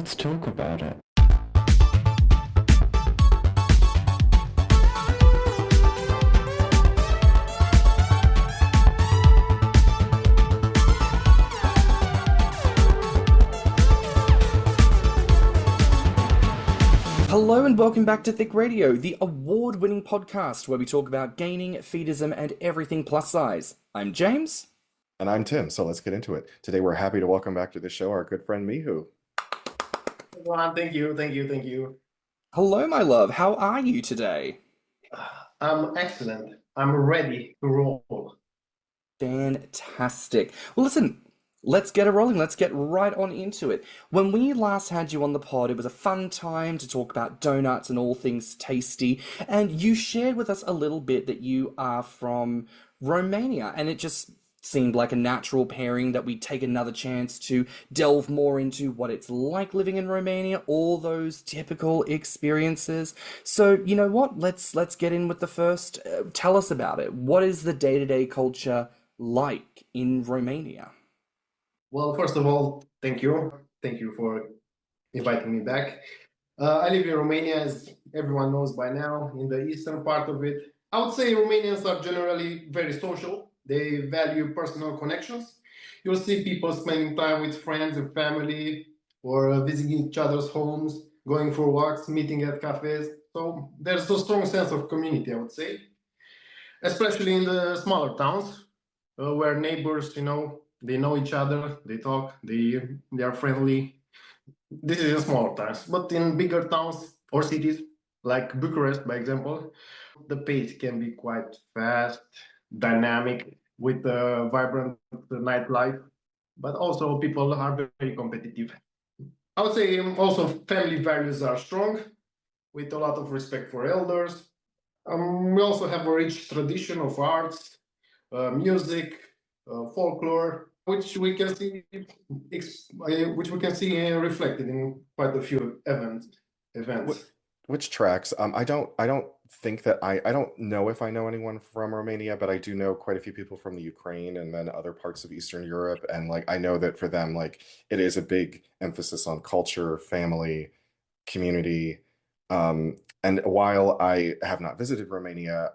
let's talk about it. Hello and welcome back to Thicc Radio, the award-winning podcast where we talk about gaming, feedism, and everything plus size. I'm James. And I'm Tim, so let's get into it. Today we're happy to welcome back to the show our good friend Mihu. Everyone, thank you. Hello, my love. How are you today? I'm excellent. I'm ready to roll. Fantastic. Well, listen, let's get it rolling. Let's get right on into it. When we last had you on the pod, it was a fun time to talk about donuts and all things tasty. And you shared with us a little bit that you are from Romania. And it just seemed like a natural pairing that we take another chance to delve more into what it's like living in Romania, all those typical experiences. So, you know what? Let's get in with the first. Tell us about it. What is the day-to-day culture like in Romania? Well, first of all, thank you. Thank you for inviting me back. I live in Romania, as everyone knows by now, in the eastern part of it. I would say Romanians are generally very social. They value personal connections. You'll see people spending time with friends and family, or visiting each other's homes, going for walks, meeting at cafes. So there's a strong sense of community, I would say, especially in the smaller towns, where neighbors, they know each other, they talk, they are friendly. This is in smaller towns, but in bigger towns or cities, like Bucharest, by example, the pace can be quite fast, dynamic, with a vibrant nightlife, but also people are very competitive. I would say also family values are strong, with a lot of respect for elders. We also have a rich tradition of arts, music, folklore, which we can see reflected in quite a few events. Which tracks? I don't think that I don't know if I know anyone from Romania, but I do know quite a few people from the Ukraine and then other parts of Eastern Europe. And I know that for them, it is a big emphasis on culture, family, community. And while I have not visited Romania,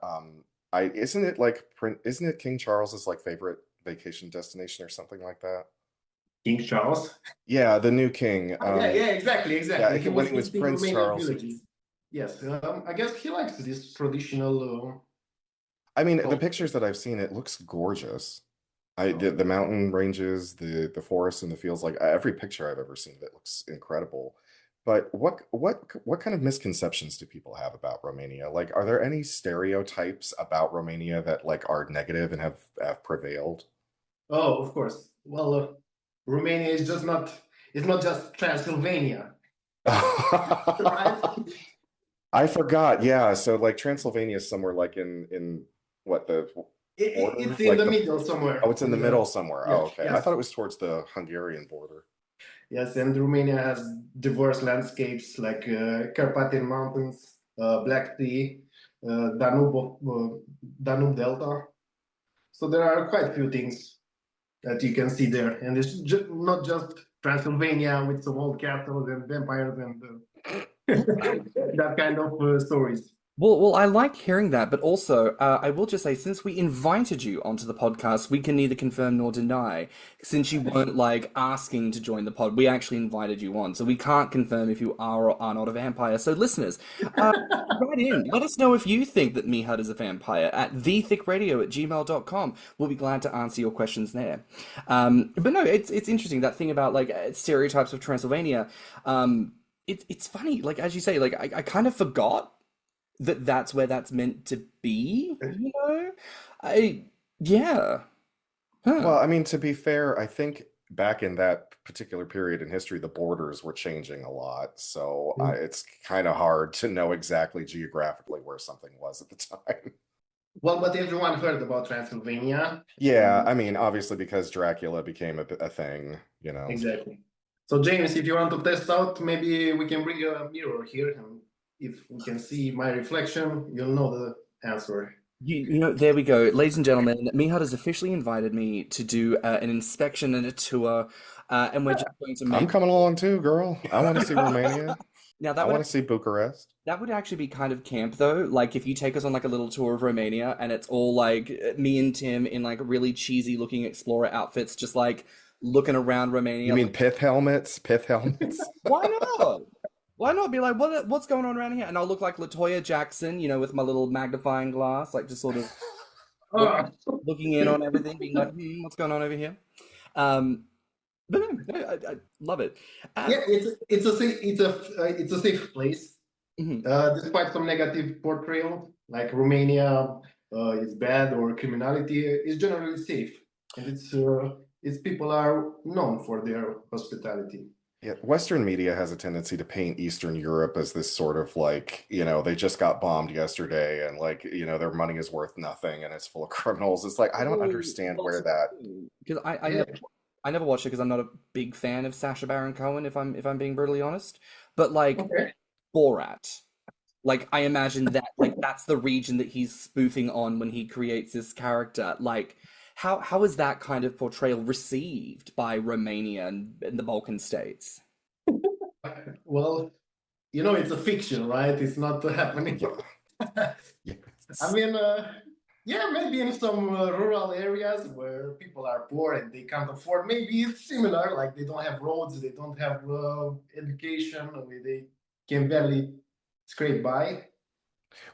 isn't it King Charles's favorite vacation destination or something like that? King Charles? Yeah, the new king. Exactly. Yeah, when he was Prince Romanian Charles. Villages. Yes, I guess he likes this traditional. The pictures that I've seen, it looks gorgeous. The mountain ranges, the forests and the fields, every picture I've ever seen of it looks incredible. But what kind of misconceptions do people have about Romania? Are there any stereotypes about Romania that are negative and have prevailed? Oh, of course. Well, Romania is just not. It's not just Transylvania, right? I forgot. Yeah, so Transylvania is somewhere in what the It's in the middle somewhere. Oh, it's in the middle somewhere. Yes, Oh, okay. yes. I thought it was towards the Hungarian border. Yes, and Romania has diverse landscapes like Carpathian Mountains, Black Sea, Danube Delta. So there are quite a few things that you can see there, and it's not just Transylvania with some old castles and vampires and that kind of stories. Well, I like hearing that, but also I will just say, since we invited you onto the podcast, we can neither confirm nor deny. Since you weren't asking to join the pod, we actually invited you on, so we can't confirm if you are or are not a vampire. So, listeners, write in. Let us know if you think that Mihu is a vampire at thiccradio@gmail.com. We'll be glad to answer your questions there. But no, it's interesting, that thing about stereotypes of Transylvania. It's funny, as you say, I kind of forgot that's where that's meant to be, yeah. Huh. Well, to be fair, I think back in that particular period in history, the borders were changing a lot, so it's kind of hard to know exactly geographically where something was at the time. Well, but everyone heard about Transylvania. Yeah, obviously because Dracula became a thing, Exactly. So, James, if you want to test out, maybe we can bring a mirror here, and if we can see my reflection, you'll know the answer. There we go. Ladies and gentlemen, Mihu has officially invited me to do an inspection and a tour and we're just going to I'm make. coming along too, girl. I want to see Romania. Now I want to see Bucharest. that would actually be kind of camp though. Like if you take us on like a little tour of Romania and it's all like me and Tim in like really cheesy looking explorer outfits, just like looking around You Romania. mean Like, pith helmets? Pith helmets? why not? Why not be like, what's going on around here? And I'll look like Latoya Jackson, with my little magnifying glass, like just sort of look, Ah, looking in on everything, being like, what's going on over here? Um, but no, I love it. yeah, it's a safe place. Mhm. Despite some negative portrayal, like Romania is bad or criminality is generally safe, and its people are known for their hospitality. Yeah, Western media has a tendency to paint Eastern Europe as this sort of like, they just got bombed yesterday and like, their money is worth nothing and it's full of criminals. It's like, I don't Well, understand that's where the that. thing. Because Yeah. I never watched it because I'm not a big fan of Sacha Baron Cohen, if I'm being brutally honest. But like Okay. Borat, like I imagine that like that's the region that he's spoofing on when he creates this character. Like how is that kind of portrayal received by Romania and the Balkan states? Well, it's a fiction, right? It's not happening. Yeah. Yeah. I mean, yeah, maybe in some rural areas where people are poor and they can't afford, maybe it's similar. Like they don't have roads, they don't have education, they can barely scrape by.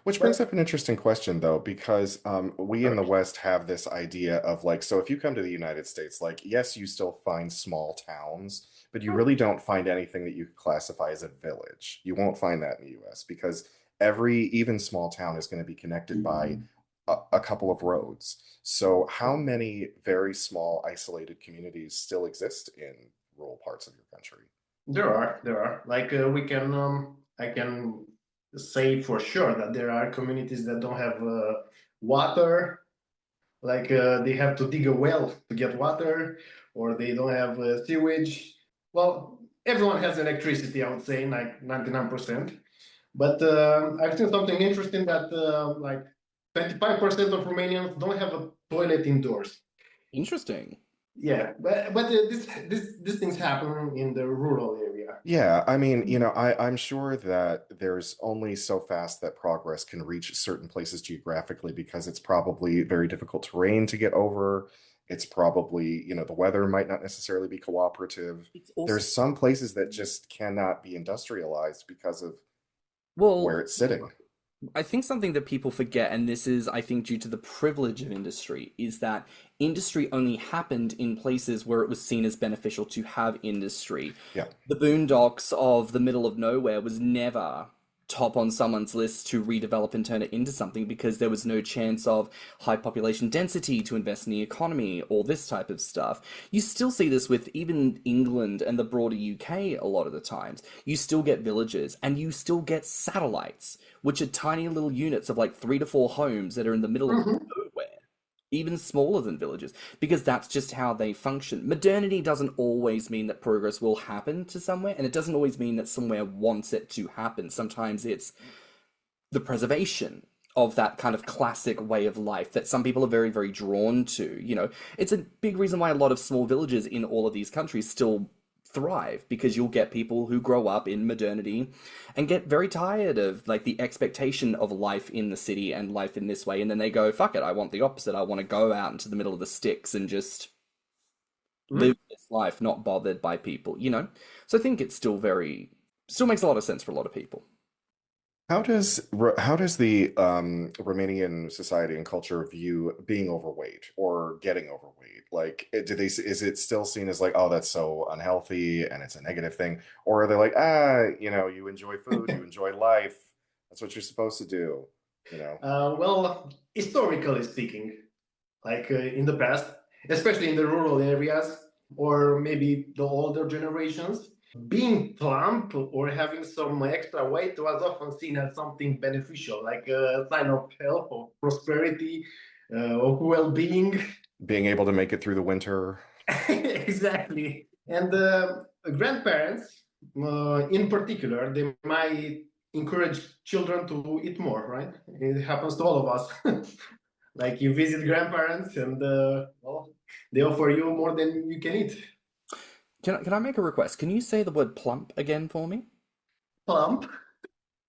Which brings But up an interesting question, though, because we in the West have this idea of like, so if you come to the United States, like, yes, you still find small towns, but you really don't find anything that you could classify as a village. You won't find that in the US because even small town is going to be connected by a couple of roads. So, how many very small, isolated communities still exist in rural parts of your country? there are. Like I can say for sure that there are communities that don't have water. Like they have to dig a well to get water, or they don't have sewage. Well, everyone has electricity, I would say, like 99%. But I've seen something interesting that like 25% of Romanians don't have a toilet indoors. Interesting. Yeah, but these things happen in the rural area. Yeah, I mean, I'm sure that there's only so fast that progress can reach certain places geographically because it's probably very difficult terrain to get over. It's probably, the weather might not necessarily be cooperative. It's also There's some places that just cannot be industrialized because of where well, it's sitting. I think something that people forget, and this is, I think, due to the privilege of industry, is that industry only happened in places where it was seen as beneficial to have industry. Yeah. The boondocks of the middle of nowhere was never top on someone's list to redevelop and turn it into something because there was no chance of high population density to invest in the economy or this type of stuff. You still see this with even England and the broader UK a lot of the times. You still get villages and you still get satellites, which are tiny little units of like 3 to 4 homes that are in the middle of Mhm. nowhere, even smaller than villages, because that's just how they function. Modernity doesn't always mean that progress will happen to somewhere, and it doesn't always mean that somewhere wants it to happen. Sometimes it's the preservation of that kind of classic way of life that some people are very, very drawn to. It's a big reason why a lot of small villages in all of these countries still thrive because you'll get people who grow up in modernity and get very tired of like the expectation of life in the city and life in this way, and then they go, fuck it, I want the opposite. I want to go out into the middle of the sticks and just live this life not bothered by people. So I think it's still makes a lot of sense for a lot of people. How does the Romanian society and culture view being overweight or getting overweight? Like, is it still seen as like, oh, that's so unhealthy and it's a negative thing, or are they like, you enjoy food, you enjoy life, that's what you're supposed to do, you know? Well, historically speaking, like in the past, especially in the rural areas or maybe the older generations, being plump or having some extra weight was often seen as something beneficial, like a sign of health or prosperity or well-being. Being able to make it through the winter. Exactly. And grandparents, in particular, they might encourage children to eat more, right? It happens to all of us. Like you visit grandparents and well, they offer you more than you can eat. Can I make a request? Can you say the word plump again for me? Plump.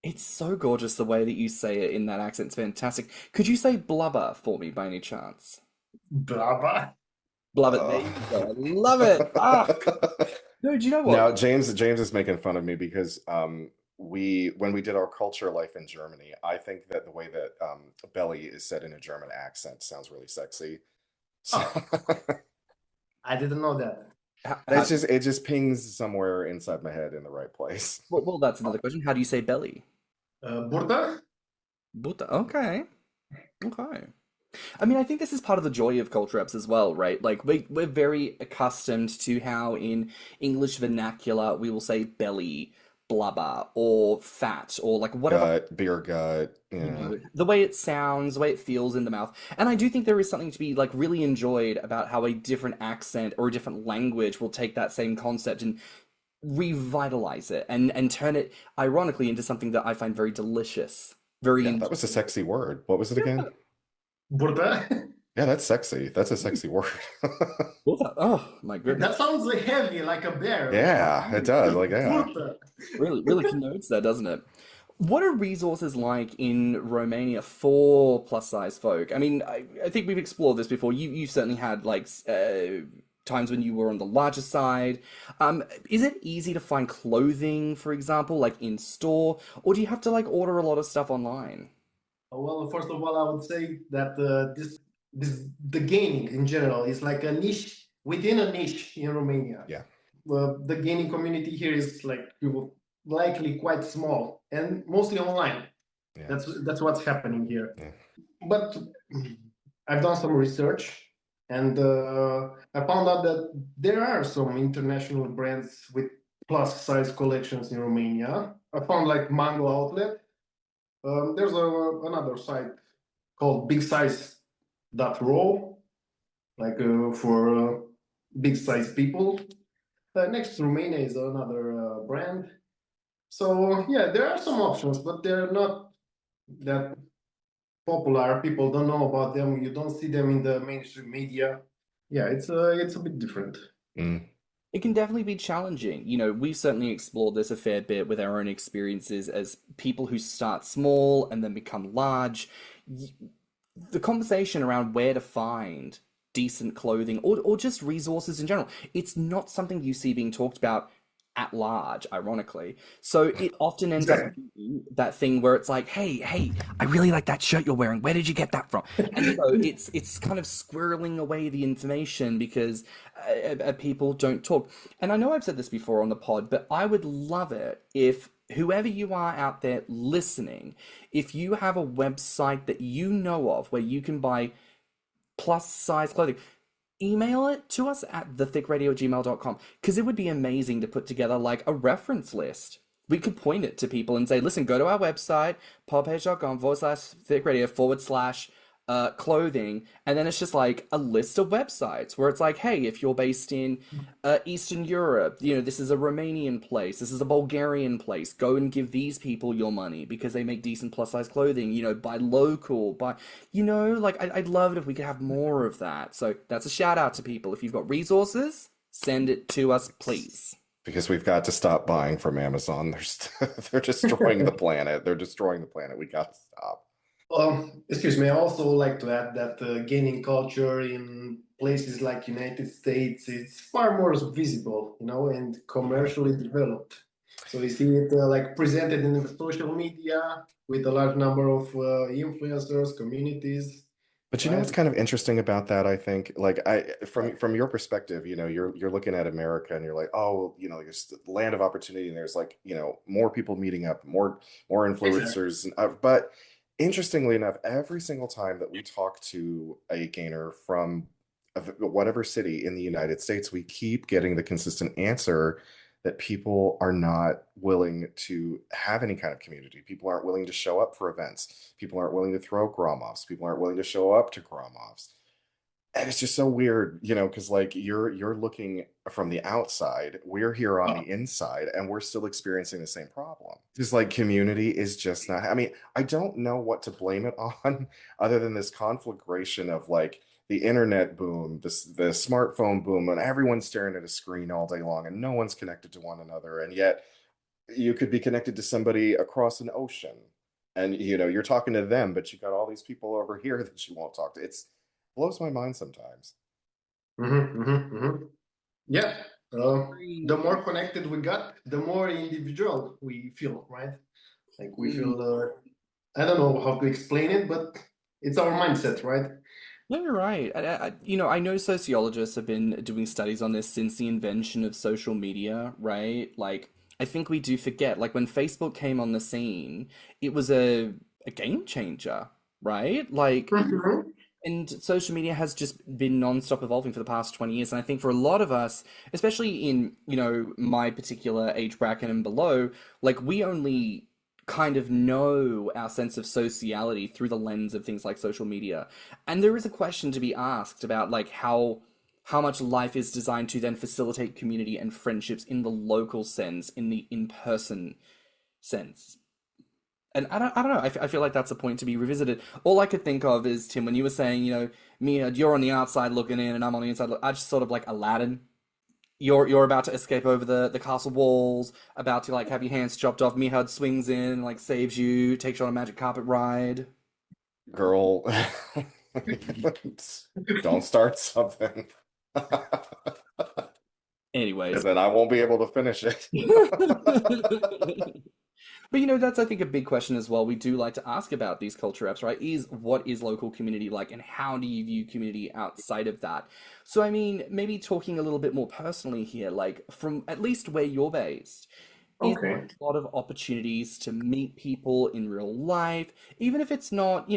It's so gorgeous the way that you say it in that accent. It's fantastic. Could you say blubber for me by any chance? Brava. Blubber, there Uh, you go. I love it. Ah, no, do you know what? Now, James is making fun of me because when we did our culture life in Germany, I think that the way that belly is said in a German accent sounds really sexy. So Oh, I didn't know that. How do it just pings somewhere inside my head in the right place. well, that's another question. How do you say belly? Burda? Buta. Okay. Okay. I mean, I think this is part of the joy of culture apps as well, right? Like we're very accustomed to how in English vernacular we will say belly, blubber, or fat, or like whatever, Gut, beer gut, you yeah. know, the way it sounds, the way it feels in the mouth. And I do think there is something to be like really enjoyed about how a different accent or a different language will take that same concept and revitalize it and turn it ironically into something that I find very delicious, very Yeah, that was a enjoyable. sexy word. What was it again? Burda? Yeah, that's sexy. That's a sexy word. Oh my That goodness. sounds like heavy, like a bear. Yeah, it does. Like, yeah. Burda. Really, really connotes that, doesn't it? What are resources like in Romania for plus size folk? I mean, I think we've explored this before. You certainly had like times when you were on the larger side. Is it easy to find clothing, for example, like in store, or do you have to like order a lot of stuff online? Well, first of all, I would say that the gaming in general is like a niche within a niche in Romania. Yeah. The gaming community here is like likely quite small and mostly online. Yeah. That's what's happening here. Yeah. But I've done some research and I found out that there are some international brands with plus size collections in Romania. I found like Mango Outlet. There's another site called bigsize.ro, like for big size people. Next to Romania is another brand. So yeah, there are some options, but they're not that popular. People don't know about them. You don't see them in the mainstream media. Yeah, it's a bit different. Mm. It can definitely be challenging. You know, we've certainly explored this a fair bit with our own experiences as people who start small and then become large. The conversation around where to find decent clothing or just resources in general, it's not something you see being talked about at large, ironically. So it often ends up Yeah. being that thing where it's like, hey, I really like that shirt you're wearing. Where did you get that from? And you know, it's kind of squirreling away the information because people don't talk. And I know I've said this before on the pod, but I would love it if whoever you are out there listening, if you have a website that you know of where you can buy plus size clothing, email it to us at thiccradio@gmail.com because it would be amazing to put together like a reference list. We could point it to people and say, listen, go to our website, podpage.com/thickradio/ clothing. And then it's just like a list of websites where it's like, hey, if you're based in Eastern Europe, you know, this is a Romanian place, this is a Bulgarian place, go and give these people your money because they make decent plus size clothing, you know, buy local, buy, you know, like I'd love it if we could have more of that. So that's a shout out to people. If you've got resources, send it to us, please. Because we've got to stop buying from Amazon. They're destroying the planet. They're destroying the planet. We got to stop. Excuse me. I also like to add that gaming culture in places like United States is far more visible, you know, and Yeah. commercially developed. So you see it like presented in the social media with a large number of influencers, communities, But you know what's right? kind of interesting about that, I think, like Yeah, from your perspective, you know, you're looking at America and you're like, oh, you know, there's the land of opportunity and there's like, you know, more people meeting up, more exactly. influencers, and, but interestingly enough, every single time that we talk to a gainer from whatever city in the United States, we keep getting the consistent answer that people are not willing to have any kind of community. People aren't willing to show up for events. People aren't willing to throw Grommr. People aren't willing to show up to Grommr. And it's just so weird, you know, because like you're looking from the outside, we're here on Oh, the inside, and we're still experiencing the same problem. Just like community is just not. I mean, I don't know what to blame it on, other than this conflagration of like the internet boom, the smartphone boom, and everyone's staring at a screen all day long, and no one's connected to one another, and yet you could be connected to somebody across an ocean, and you're talking to them, but you got all these people over here that you won't talk to. It blows my mind sometimes. Yeah. The more connected we got, the more individual we feel, right? Like we feel, I don't know how to explain it, but it's our mindset, right? No, you're right. I know sociologists have been doing studies on this since the invention of social media, right? Like, I think we do forget, like, when Facebook came on the scene, it was a game changer, right? Like, and social media has just been non-stop evolving for the past 20 years. And I think for a lot of us, especially in, my particular age bracket and below, like, we only kind of know our sense of sociality through the lens of things like social media. And there is a question to be asked about like how much life is designed to then facilitate community and friendships in the local sense, in the in-person sense. And I don't know. I feel like that's a point to be revisited. All I could think of is, Tim, when you were saying, Mia, you're on the outside looking in, and I'm on the inside. I just sort of like Aladdin. You're about to escape over the castle walls, about to like have your hands chopped off. Mihud swings in, like saves you, takes you on a magic carpet ride. Girl, don't start something. Anyways. And then I won't be able to finish it. But that's I think a big question as well. We do like to ask about these culture apps, right? What is local community like, and how do you view community outside of that? So I mean, maybe talking a little bit more personally here, like from at least where you're based, is there Okay. a lot of opportunities to meet people in real life, even if it's not,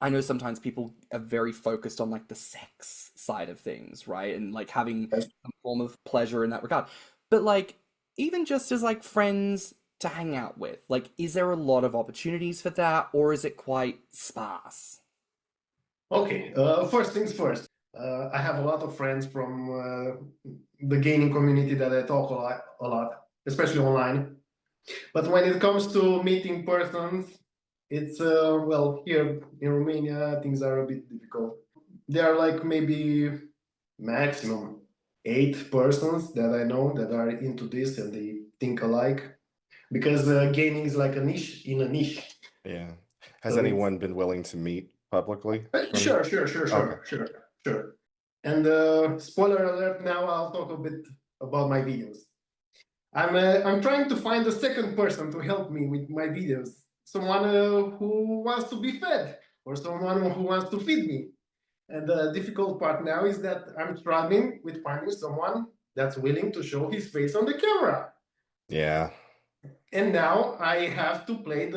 I know sometimes people are very focused on like the sex side of things, right? And like having some form of pleasure in that regard. But like even just as like friends to hang out with, like is there a lot of opportunities for that, or is it quite sparse? Okay. First things first. I have a lot of friends from the gaming community that I talk a lot, especially online. But when it comes to meeting persons, it's well, here in Romania things are a bit difficult. There are like maybe maximum 8 persons that I know that are into this and they think alike, because gaming is like a niche in a niche. Yeah. Has So anyone been willing to meet publicly? sure. Okay. Sure. And spoiler alert, now I'll talk a bit about my videos. I'm trying to find a second person to help me with my videos. Someone who wants to be fed, or someone who wants to feed me. And the difficult part now is that I'm struggling with finding someone that's willing to show his face on the camera. Yeah. And now I have to play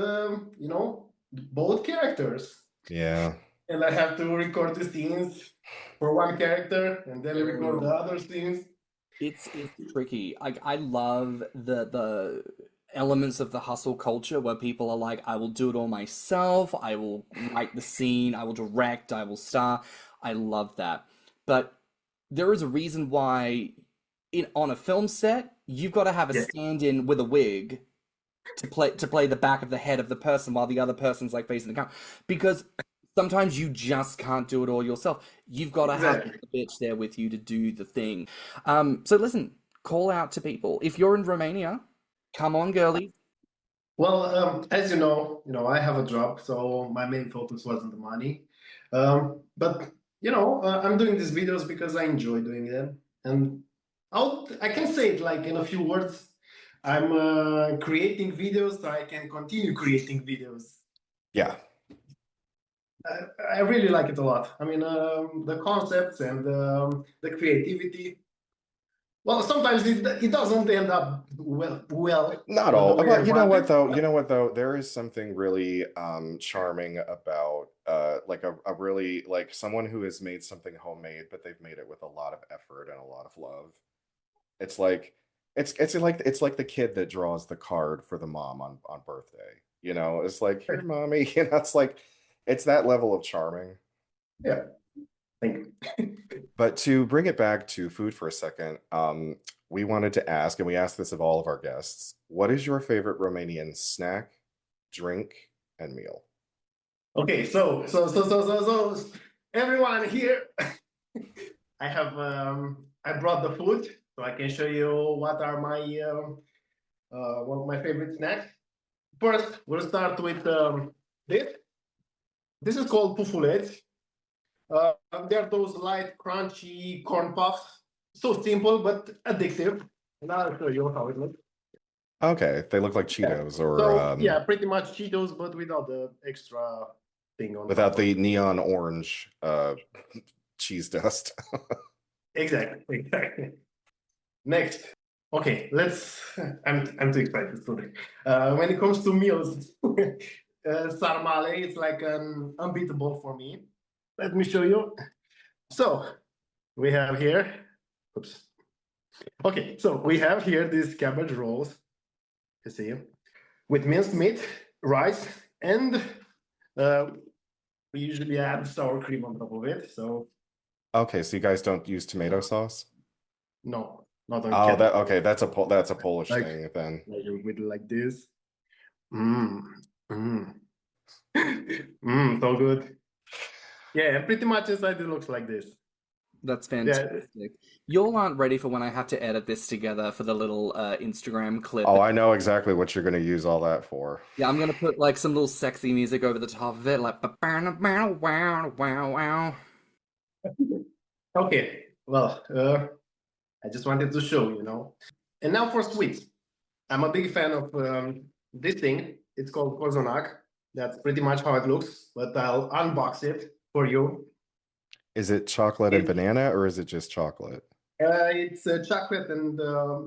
both characters. Yeah. And I have to record the scenes for one character and then record the other scenes. It's tricky. Like I love the elements of the hustle culture where people are like, I will do it all myself, I will write the scene, I will direct, I will star. I love that. But there is a reason why on a film set, you've got to have a stand-in with a wig to play the back of the head of the person while the other person's like facing the camera. Because sometimes you just can't do it all yourself. You've got to have the bitch there with you to do the thing. So listen, call out to people. If you're in Romania, come on, girlie. Well, as you know, I have a job, so my main focus wasn't the money. But I'm doing these videos because I enjoy doing them, and I can say it like in a few words. I'm creating videos so I can continue creating videos. Yeah. I really like it a lot. I mean, the concepts and the creativity. Well, sometimes it doesn't end up well. Not all. But you know what though? There is something really charming about like a really like someone who has made something homemade, but they've made it with a lot of effort and a lot of love. It's like it's like the kid that draws the card for the mom on birthday. It's like, here, mommy. It's like it's that level of charming. Yeah. Thank you. But to bring it back to food for a second, we wanted to ask, and we asked this of all of our guests, what is your favorite Romanian snack, drink, and meal? Okay, so everyone here. I have I brought the food so I can show you what are my one of my favorite snacks. First, we'll start with this. This is called pufuleți. They're those light, crunchy corn puffs. So simple but addictive. And I'll show you how it looks. Okay, they look like Cheetos or So yeah, pretty much Cheetos, but without the extra thing on without top. the neon orange cheese dust. Exactly. Next. Okay, let's. I'm too excited today. When it comes to meals, sarmale is like an unbeatable for me. Let me show you. So we have here. Oops. Okay, so we have here these cabbage rolls. You see, with minced meat, rice, and we usually add sour cream on top of it. So Okay, so you guys don't use tomato sauce? no, not on Oh, cabbage. okay. That's a Polish Like- thing then. With like this. So good. Yeah, pretty much inside it looks like this. That's fantastic. Y'all aren't ready for when I have to edit this together for the little Instagram clip. Oh, I know exactly what you're going to use all that for. Yeah, I'm gonna put like some little sexy music over the top of it, like wow, wow, wow. Okay, well, I just wanted to show, you know. And now for sweets. I'm a big fan of this thing. It's called Kozonak. That's pretty much how it looks, but I'll unbox it for you. Is it chocolate and banana or is it just chocolate? It's chocolate and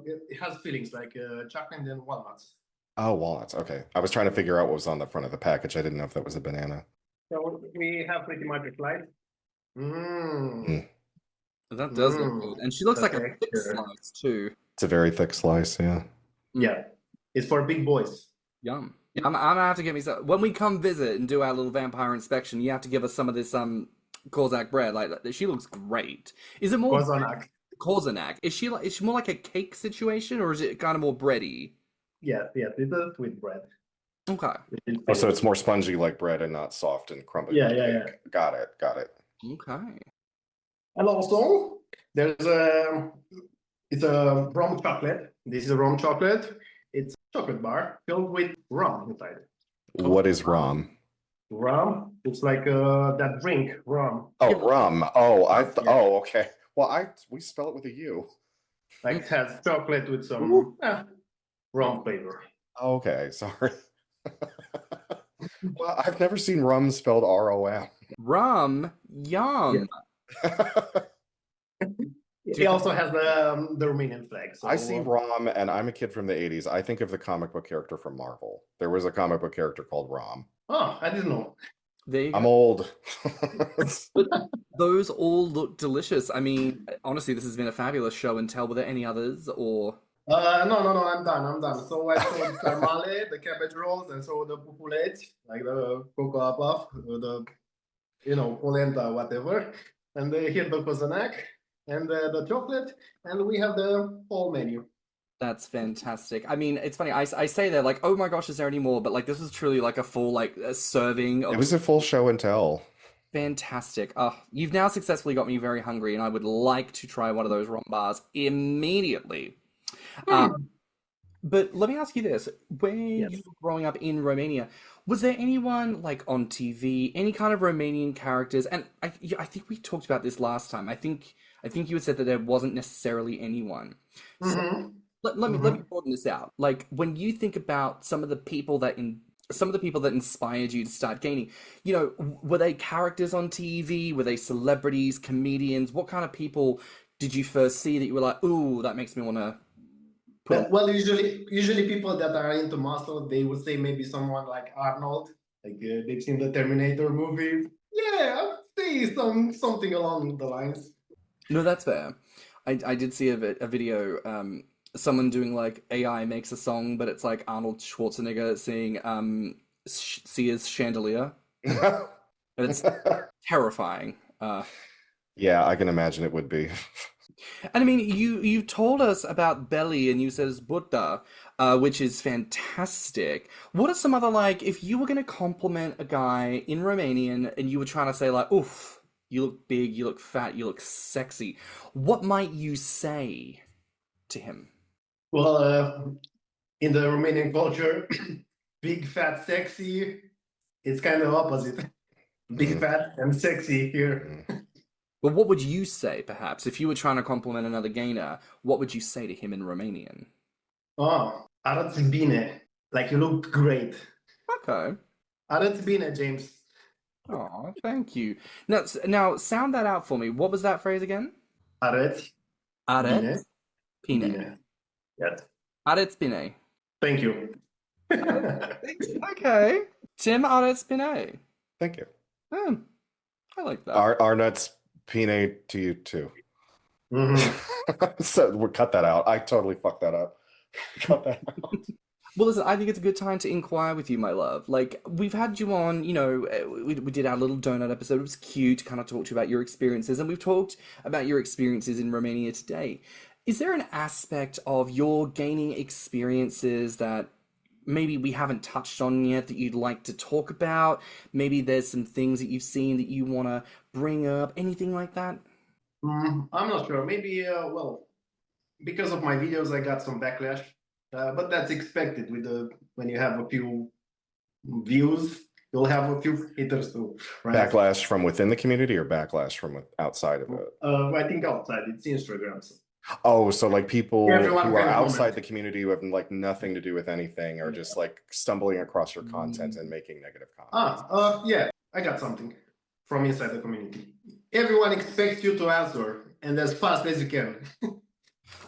it has fillings like chocolate and walnuts. Oh, walnuts. Okay. I was trying to figure out what was on the front of the package. I didn't know if that was a banana. So we have pretty much a slide. That does look good. And she looks like a thick Texture. slice too. It's a very thick slice, yeah. Yeah, it's for big boys. Yum. Yeah, I'm gonna have to get me some. When we come visit and do our little vampire inspection, you have to give us some of this Kozak bread. Like she looks great. Is it more Kozonak. Kozanak? Is she more like a cake situation, or is it kind of more bready? Yes, it's a sweet bread. Okay. Oh, so it's more spongy like bread and not soft and crumbly. Yeah, like yeah, cake. Got it. Okay. And also, there's it's a rum chocolate. This is a rum chocolate. It's a chocolate bar filled with rum inside. What is rum? Rum? It's like that drink, rum. Oh, rum. Oh, Yeah. oh, okay. Well, we spell it with a U. Like it has chocolate with some rum flavor. Okay, sorry. Well, I've never seen rum spelled ROM. Rum. Yum. It also has the Romanian flag. So I see Rom, and I'm a kid from the 80s. I think of the comic book character from Marvel. There was a comic book character called Rom. Oh, I didn't know. There you go. I'm old. But those all look delicious. I mean, honestly, this has been a fabulous show and tell. Were there any others or? No, I'm done. So I saw the sarmale, the cabbage rolls, and so the pufuleți, like the cocoa puff, the polenta, whatever. And here the kozanak and the chocolate, and we have the whole menu. That's fantastic. I mean, it's funny. I say that like, oh my gosh, is there any more? But like, this was truly like a full like serving of. It was a full show and tell. Fantastic. You've now successfully got me very hungry, and I would like to try one of those rom bars immediately. But let me ask you this: when Yes. you were growing up in Romania, was there anyone like on TV, any kind of Romanian characters? And I think we talked about this last time. I think you had said that there wasn't necessarily anyone. So let me broaden this out. Like when you think about some of the people that inspired you to start gaming, were they characters on TV? Were they celebrities, comedians? What kind of people did you first see that you were like, ooh, that makes me want to? Well, usually people that are into muscle, they would say maybe someone like Arnold, like they've seen the Terminator movie. Yeah, I would say something along the lines. No, that's fair. I did see a video, someone doing like AI makes a song, but it's like Arnold Schwarzenegger singing Sears Chandelier. And it's terrifying. Yeah, I can imagine it would be. And I mean, you told us about Belly and you said it's Buddha, which is fantastic. What are some other, like, if you were going to compliment a guy in Romanian and you were trying to say like, oof, You look big, you look fat, you look sexy. What might you say to him? Well, in the Romanian culture, big, fat, sexy, it's kind of opposite. Big, Mm, fat, and sexy here. mm. Well, what would you say, perhaps, if you were trying to compliment another gainer? What would you say to him in Romanian? Oh, arăți bine. Like you look great. Okay. Arăți bine, James. Oh, thank you. Now, sound that out for me. What was that phrase again? Arăți Aret bine. pine. Bine. Yes. Aret bine. Thank you. Okay. Tim Aret bine. Thank you. I like that. Our nuts pine to you too. Mhm. So we'll cut that out. I totally fucked that up. Cut that out. Well, listen, I think it's a good time to inquire with you, my love. Like, we've had you on, we did our little donut episode. It was cute, kind of talked to you about your experiences, and we've talked about your experiences in Romania today. Is there an aspect of your gaining experiences that maybe we haven't touched on yet that you'd like to talk about? Maybe there's some things that you've seen that you want to bring up, anything like that? I'm not sure. Maybe, well, because of my videos, I got some backlash. But that's expected when you have a few views, you'll have a few haters too, right? Backlash from within the community or backlash from outside of it? I think outside, it's Instagram. So. Oh, so like people Everyone who are can outside comment. the community who have like nothing to do with anything or just like stumbling across your content and making negative comments. Yeah, I got something from inside the community. Everyone expects you to answer and as fast as you can.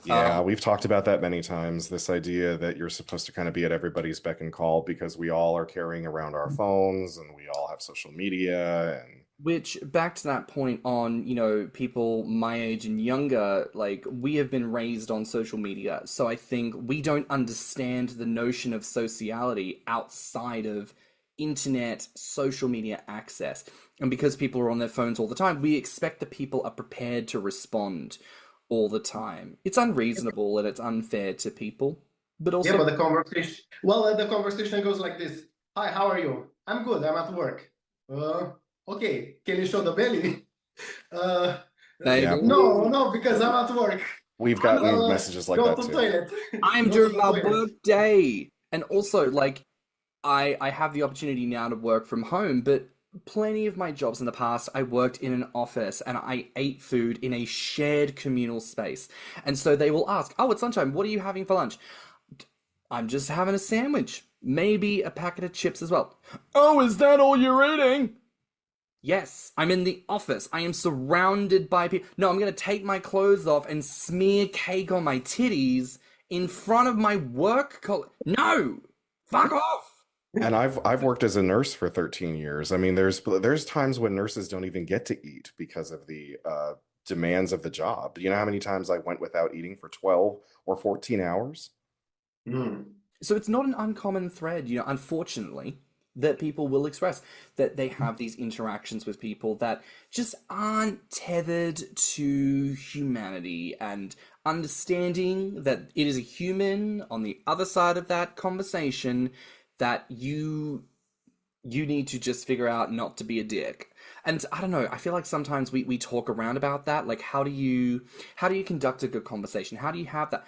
Yeah, we've talked about that many times. This idea that you're supposed to kind of be at everybody's beck and call because we all are carrying around our phones and we all have social media and Which, back to that point on, people my age and younger, like, we have been raised on social media. So I think we don't understand the notion of sociality outside of internet, social media access. And because people are on their phones all the time, we expect that people are prepared to respond all the time. It's unreasonable and it's unfair to people. But also, Yeah, but the conversation goes like this. Hi, how are you? I'm good, I'm at work. Okay, can you show the belly? Yeah. No, because I'm at work. We've gotten messages like Go that to too. toilet. I'm Go to during the my toilet. work day. And also, like, I have the opportunity now to work from home, but plenty of my jobs in the past, I worked in an office and I ate food in a shared communal space. And so they will ask, oh, it's lunchtime. What are you having for lunch? I'm just having a sandwich. Maybe a packet of chips as well. Oh, is that all you're eating? Yes, I'm in the office. I am surrounded by people. No, I'm going to take my clothes off and smear cake on my titties in front of my work colleague. No! Fuck off! And I've worked as a nurse for 13 years. I mean, there's times when nurses don't even get to eat because of the demands of the job. You know how many times I went without eating for 12 or 14 hours? So it's not an uncommon thread, unfortunately, that people will express that they have these interactions with people that just aren't tethered to humanity and understanding that it is a human on the other side of that conversation that you need to just figure out not to be a dick. And I don't know, I feel like sometimes we talk around about that, like how do you conduct a good conversation? How do you have that?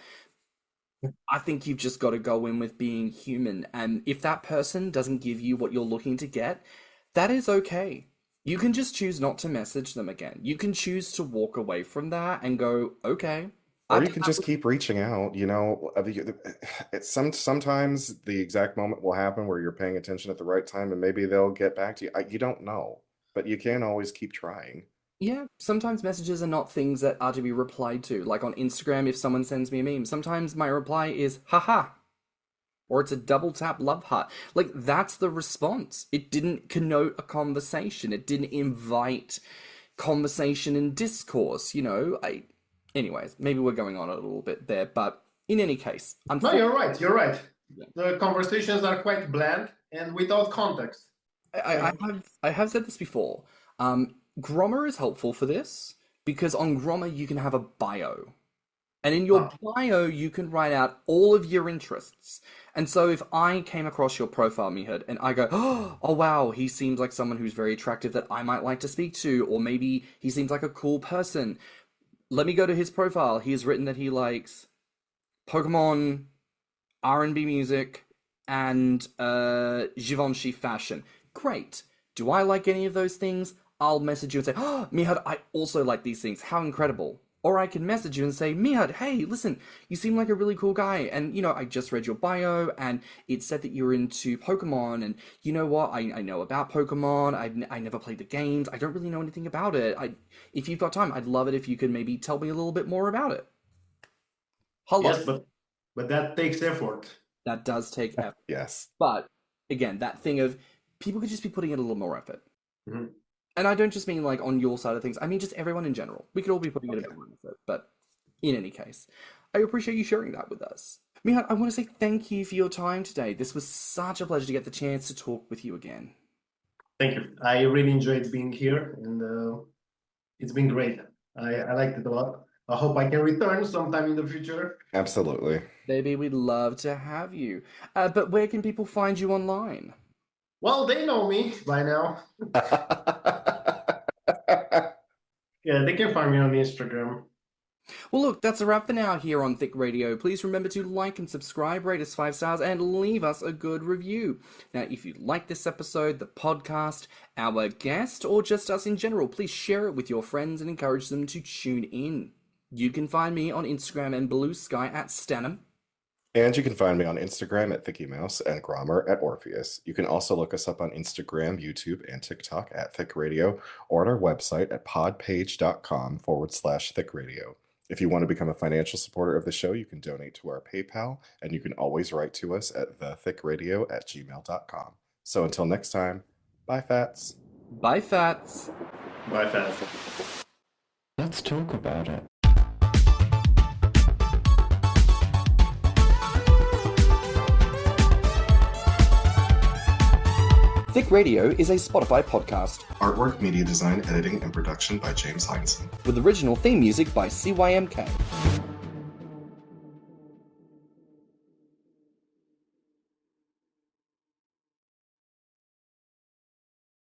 I think you've just got to go in with being human, and if that person doesn't give you what you're looking to get, that is okay. You can just choose not to message them again. You can choose to walk away from that and go, okay. Or you can just keep reaching out, sometimes the exact moment will happen where you're paying attention at the right time and maybe they'll get back to you. You don't know, but you can always keep trying. Yeah, sometimes messages are not things that are to be replied to. Like on Instagram, if someone sends me a meme, sometimes my reply is, haha. Or it's a double tap love heart. Like, that's the response. It didn't connote a conversation. It didn't invite conversation and discourse, Anyways, maybe we're going on a little bit there, but in any case, No, you're right. Yeah. The conversations are quite bland and without context. I have said this before. Grommr is helpful for this because on Grommr you can have a bio. And in your bio, you can write out all of your interests. And so if I came across your profile, Mihud, and I go, oh wow, he seems like someone who's very attractive that I might like to speak to, or maybe he seems like a cool person. Let me go to his profile. He has written that he likes Pokemon, R&B music, and Givenchy fashion. Great. Do I like any of those things? I'll message you and say, oh, Mihud, I also like these things. How incredible. Or I can message you and say, Mihud, hey, listen, you seem like a really cool guy. And, I just read your bio and it said that you're into Pokemon. And you know what? I know about Pokemon. I never played the games. I don't really know anything about it. If you've got time, I'd love it if you could maybe tell me a little bit more about it. Hello. Yes, but that takes effort. That does take effort. Yes. But, again, that thing of people could just be putting in a little more effort. Mm-hmm. And I don't just mean like on your side of things. I mean just everyone in general. We could all be putting in a bit more effort. But in any case, I appreciate you sharing that with us. Mihud, I want to say thank you for your time today. This was such a pleasure to get the chance to talk with you again. Thank you. I really enjoyed being here, and it's been great. I liked it a lot. I hope I can return sometime in the future. Absolutely. Baby, we'd love to have you. But where can people find you online? Well, they know me by now. Yeah, they can find me on Instagram. Well, look, that's a wrap for now here on Thicc Radio. Please remember to like and subscribe, rate us 5 stars, and leave us a good review. Now, if you like this episode, the podcast, our guest, or just us in general, please share it with your friends and encourage them to tune in. You can find me on Instagram and BlueSky at stannnum. And you can find me on Instagram at thiccmouse and Grommr at Orpheus. You can also look us up on Instagram, YouTube, and TikTok at Thicc Radio, or at our website at podpage.com/Thicc Radio. If you want to become a financial supporter of the show, you can donate to our PayPal, and you can always write to us at thiccradio@gmail.com. So until next time, bye, Fats. Bye, Fats. Bye, Fats. Let's talk about it. Thicc Radio is a Spotify podcast. Artwork, media design, editing, and production by James Heinzen. With original theme music by CYMK.